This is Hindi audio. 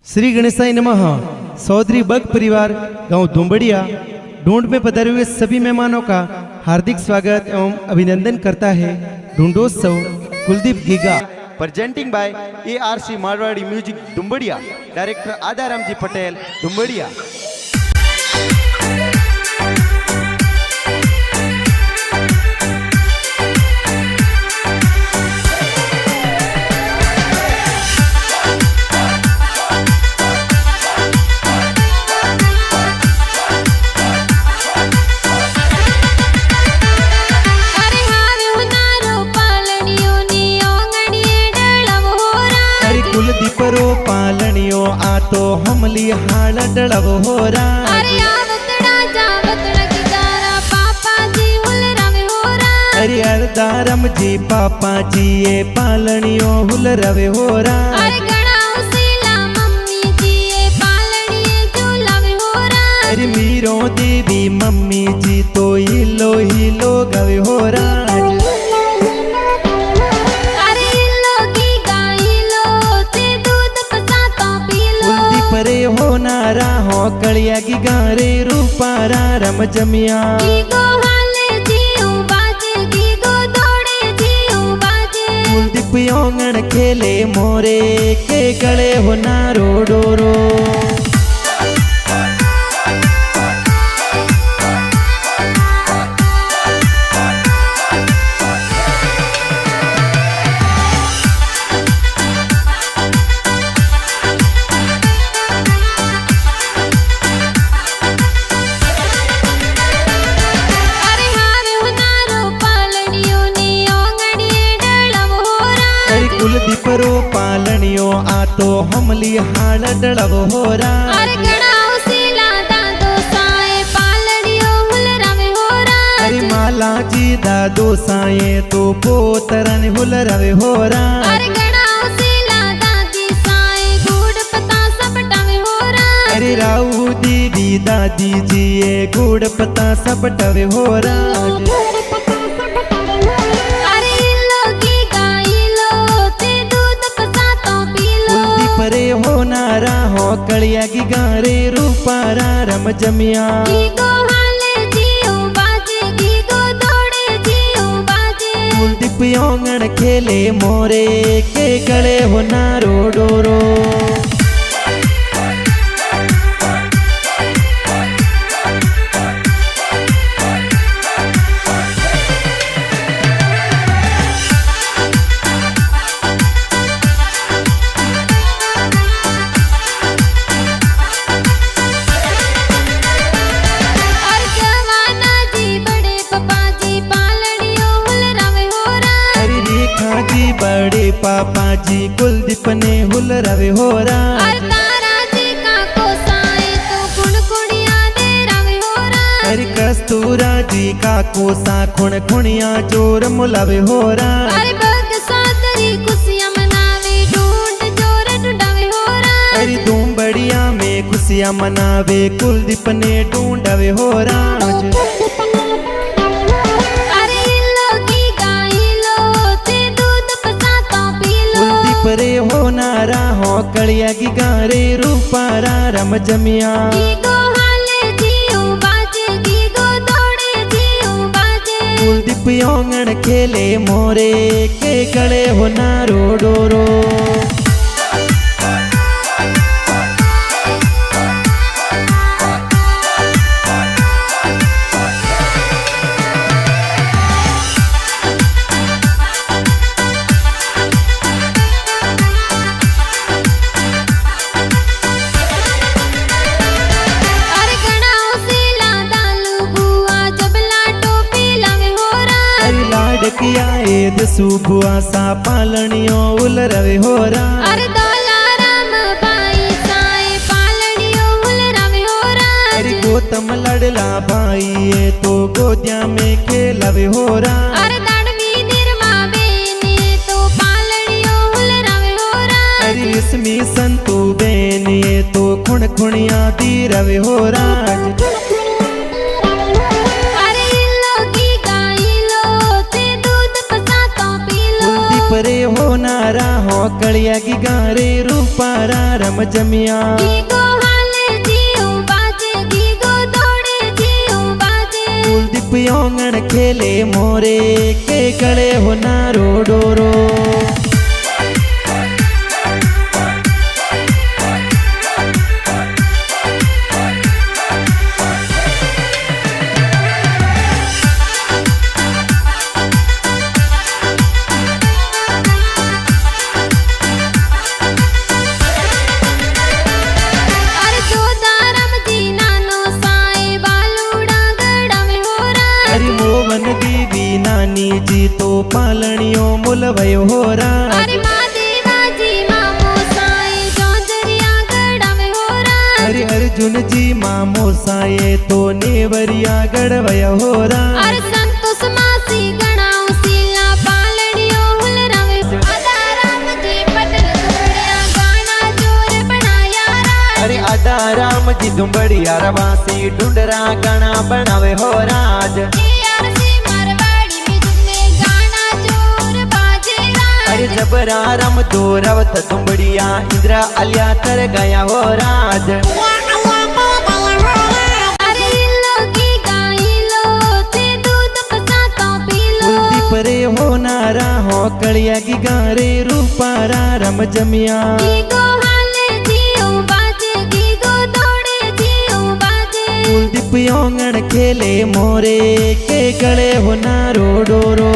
श्री गणेशाय नमः। चौधरी बग परिवार गांव धुंबड़िया ढूंढ में पधारे हुए सभी मेहमानों का हार्दिक स्वागत एवं अभिनंदन करता है ढूंढोत्सव Kuldeep Giga. Presenting by ARC Marwari music Dhumbadiya, director Adaram ji Patel Dhumbadiya. Kuldeep रो पालनियो आ तो हमली हाल डड़व हो रहा। अरे आवतड़ा जावतड़ा की तारा पापा जी हुल रवे हो रहा। अरे अरदारम जी पापा जी ये पालनियो हुल रवे हो रहा। अरे गणा उसीला मम्मी जी ये पालनिये झूलावे हो रहा। अरे मीरो देवी मम्मी जी तो हिलो हिलो गवे हो रहा। परे हो नारा हो कलिया की गारे रूपारा रम जमिया। गीगो हाले जीऊ बाजे, गीगो दौड़े जीऊ बाजे। कुलदीप योंगण खेले मोरे के गले हो नारो डोरो। कुलदीप रो पालनियो आ तो हमली हाल डड़व हो रहा। अरे गणा उसीला दादो साए पालनियो हुल रवे हो रहा। अरे माला जी दादो साए तो पोतरन हुल रवे हो रहा। अरे गणा उसीला दादी साए गुड़ पता सब टवे हो रहा। अरे राऊ दीदी दादी जी ये गुड़ पता सब टवे हो रहा। परे हो नारा हो कलिया की गारे रूपारा रम जमिया। गीगो हाले जीऊ बाजे, गीगो दौड़े जीऊ बाजे। कुलदीप योंगण खेले मोरे के गले हो नारो डोरो। बड़े पापा जी कुलदीप ने हुल रवे हो रहा। अरे तारा जी का कोसाए तो खुणखुणिया दे रवे हो रहा। अरे कस्तूरा जी का कोसा खुण खुणिया जोर मुलावे हो रहा। अरे बग सातरी खुशियां मनावे ढूंढ जोर ढूंढावे हो रहा। अरे धुंबड़िया में खुशियां मनावे कुलदीप ने ढूंढावे हो रहा। परे हो नारा हो कलिया की गारे रूपारा रम जमिया। गीगो हाले जीऊ बाजे, गीगो दौड़े जीऊ बाजे। कुलदीप योंगण खेले मोरे के गले हो नारो डोरो। किया ए दसू बुआ सा पालनियो उल रवे हो रहा। अरे दौलाराम भाई साए पालनियो उल रवे हो रहा। अरे गौतम लड़ला भाई ये तो गोदिया में खेलवे हो रहा। अरे दड़वी निर्मा बेने तो पालनियो उल रवे हो रहा। अरे इसमी संतु बेन ये तो खुण खुणिया दी रवे हो रहा। परे हो नारा हो कलिया की गारे रूपारा रम जमिया गीगो हाले जियो बाजे गीगो दौड़े जियो बाजे कुलदीप योंगण खेले मोरे के गले हो नारो डोरो अरे जोदारम जी नानो साए बालूड़ा गड़ा में हो रहा अरे मोवन देवी नानी जी तो पालनियो मुलवयो हो रहा अरे महादेवा जी मामो साए जोजरिया गड़ा में हो रहा अरे अर्जुन जी मामो साये तो नेवरिया गड़वया हो रहा अरे संतोष मासी गणाओ सीला पालड़ियो हुल रवे आदाराम जी पटल दुबड़िया गाना जोर बनाया रा अरे आदा राम जी दुबड़िया रवासी ढूंढरा गाना बनावे हो राज ARC मारवाड़ी म्यूजिक में गाना जोर बाजे रा अरे जबरा रम दो रवत दुबड़िया इंद्रा अलिया तर गया हो राज अरे लोगी गाई लो ते दूध पसाता पी लो कुलदीप रे हो नारा हो कलिया की गारे रूपारा रम जमिया गीगो हाले जियो बाजे गीगो दौड़े जियो बाजे कुलदीप योंगण खेले मोरे के गले हो नारो डोरो